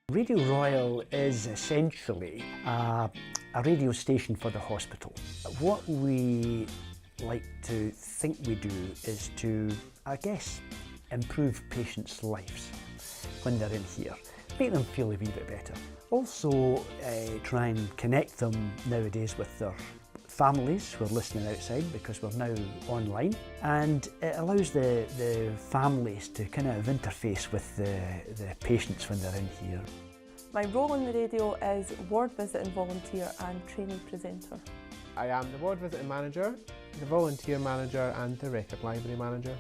Radio Royal is essentially a radio station for the hospital. What we like to think we do is to, I guess, improve patients' lives when they're in here, make them feel a wee bit better. Also try and connect them nowadays with their families who are listening outside, because we're now online, and it allows the families to kind of interface with the patients when they're in here. My role in the radio is ward visiting volunteer and trainee presenter. I am the ward visiting manager, the volunteer manager and the record library manager.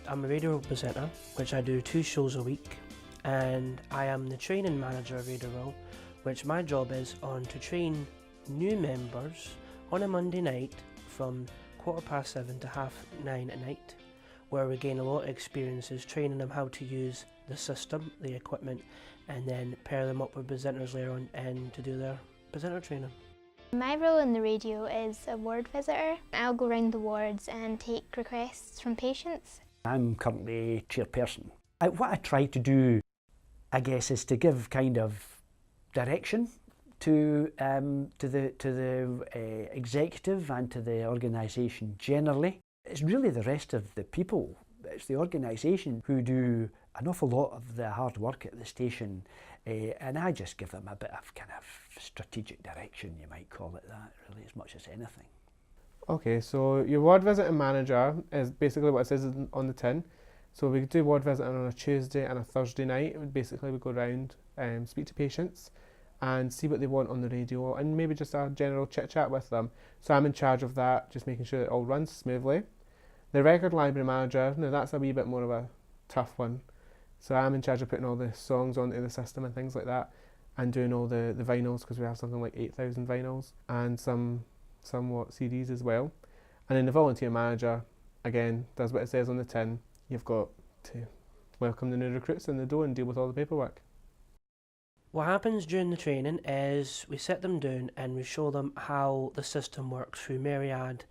I'm a radio presenter, which I do 2 shows a week, and I am the training manager of Radio Royal, which my job is to train new members on a Monday night from 7:15 to 9:30 at night, where we gain a lot of experiences training them how to use the system, the equipment, and then pair them up with presenters later on and to do their presenter training. My role in the radio is a ward visitor. I'll go around the wards and take requests from patients. I'm currently chairperson. What I try to do, I guess, is to give kind of direction to the executive and to the organisation generally. It's really the rest of the people, it's the organisation who do an awful lot of the hard work at the station, and I just give them a bit of kind of strategic direction, you might call it that, really, as much as anything. Okay, so your ward visiting manager is basically what it says on the tin. So we do ward visiting on a Tuesday and a Thursday night. Basically we go around and speak to patients and see what they want on the radio, and maybe just a general chit chat with them. So I'm in charge of that, just making sure it all runs smoothly. The record library manager, now that's a wee bit more of a tough one. So I'm in charge of putting all the songs onto the system and things like that, and doing all the vinyls, because we have something like 8,000 vinyls, and somewhat CDs as well. And then the volunteer manager, again, does what it says on the tin. You've got to welcome the new recruits in the door and deal with all the paperwork. What happens during the training is we sit them down and we show them how the system works through Myriad,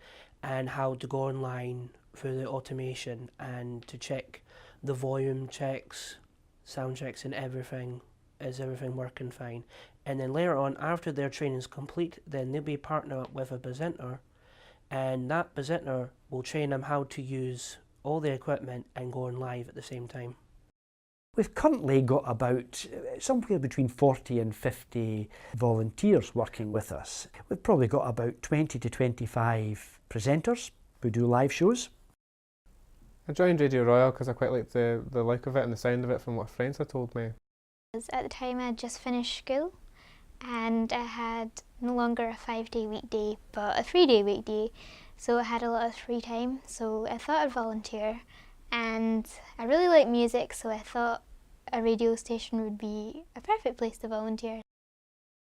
and how to go online through the automation and to check the volume checks, sound checks and everything. Is everything working fine? And then later on, after their training is complete, then they'll be partnered up with a presenter, and that presenter will train them how to use all the equipment and go on live at the same time. We've currently got about somewhere between 40 and 50 volunteers working with us. We've probably got about 20 to 25 presenters who do live shows. I joined Radio Royal because I quite liked the look of it and the sound of it from what friends had told me. At the time I had just finished school and I had no longer a 5-day weekday but a 3-day weekday, so I had a lot of free time, so I thought I'd volunteer. And I really like music, so I thought a radio station would be a perfect place to volunteer.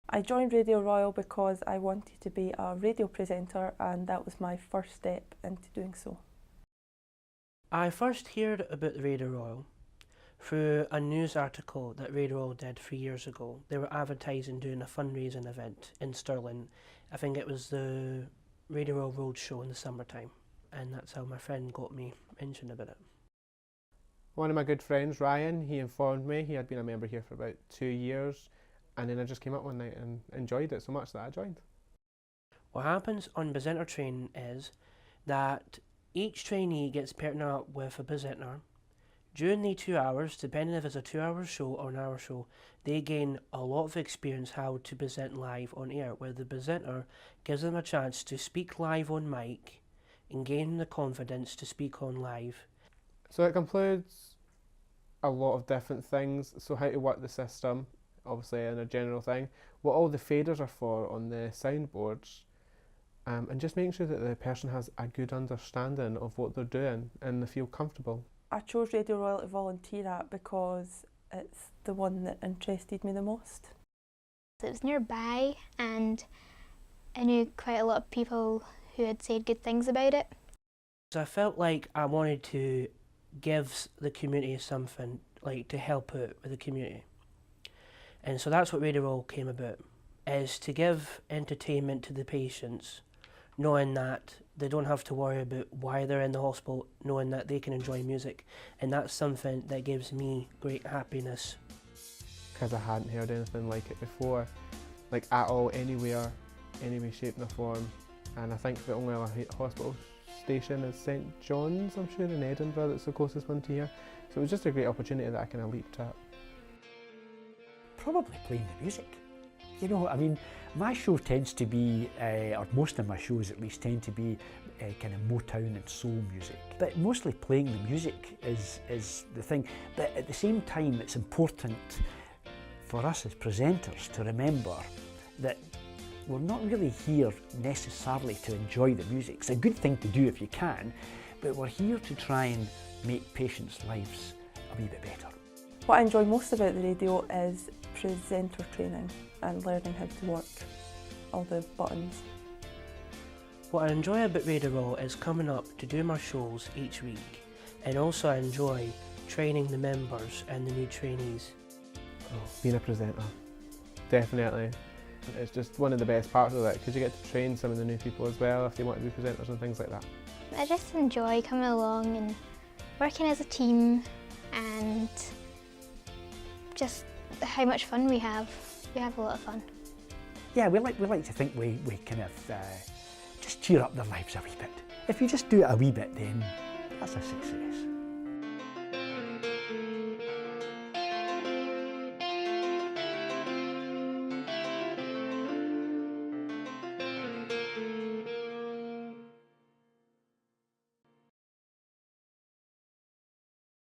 I joined Radio Royal because I wanted to be a radio presenter, and that was my first step into doing so. I first heard about Radio Royal through a news article that Radio Royal did 3 years ago. They were advertising doing a fundraising event in Stirling. I think it was the Radio Royal Road Show in the summertime, and that's how my friend got me mentioned about it. One of my good friends, Ryan, he informed me. He had been a member here for about 2 years, and then I just came up one night and enjoyed it so much that I joined. What happens on presenter training is that each trainee gets paired up with a presenter. During the 2 hours, depending if it's a 2-hour show or an hour show, they gain a lot of experience how to present live on air, where the presenter gives them a chance to speak live on mic and gain the confidence to speak on live. So it includes a lot of different things. So how to work the system, obviously, and a general thing, what all the faders are for on the soundboards, and just making sure that the person has a good understanding of what they're doing and they feel comfortable. I chose Radio Royal to volunteer at because it's the one that interested me the most. It was nearby and I knew quite a lot of people who had said good things about it. So I felt like I wanted to give the community something, like to help out with the community. And so that's what Radio Royal came about, is to give entertainment to the patients, knowing that they don't have to worry about why they're in the hospital, knowing that they can enjoy music. And that's something that gives me great happiness. because I hadn't heard anything like it before, like at all, anywhere, any way, shape, or form. And I think the only other hospital station is St John's, I'm sure, in Edinburgh, that's the closest one to here. So it was just a great opportunity that I kind of leaped at. Probably playing the music. You know, I mean, my show tends to be, or most of my shows at least, tend to be kind of Motown and soul music. But mostly playing the music is the thing. But at the same time, it's important for us as presenters to remember that we're not really here necessarily to enjoy the music. It's a good thing to do if you can, but we're here to try and make patients' lives a wee bit better. What I enjoy most about the radio is presenter training and learning how to work all the buttons. What I enjoy about Radio Raw is coming up to do my shows each week, and also I enjoy training the members and the new trainees. Oh, being a presenter, definitely. It's just one of the best parts of it, because you get to train some of the new people as well if they want to be presenters and things like that. I just enjoy coming along and working as a team, and just how much fun we have. We have a lot of fun. Yeah, we like to think we kind of just cheer up their lives a wee bit. If you just do it a wee bit, then that's a success.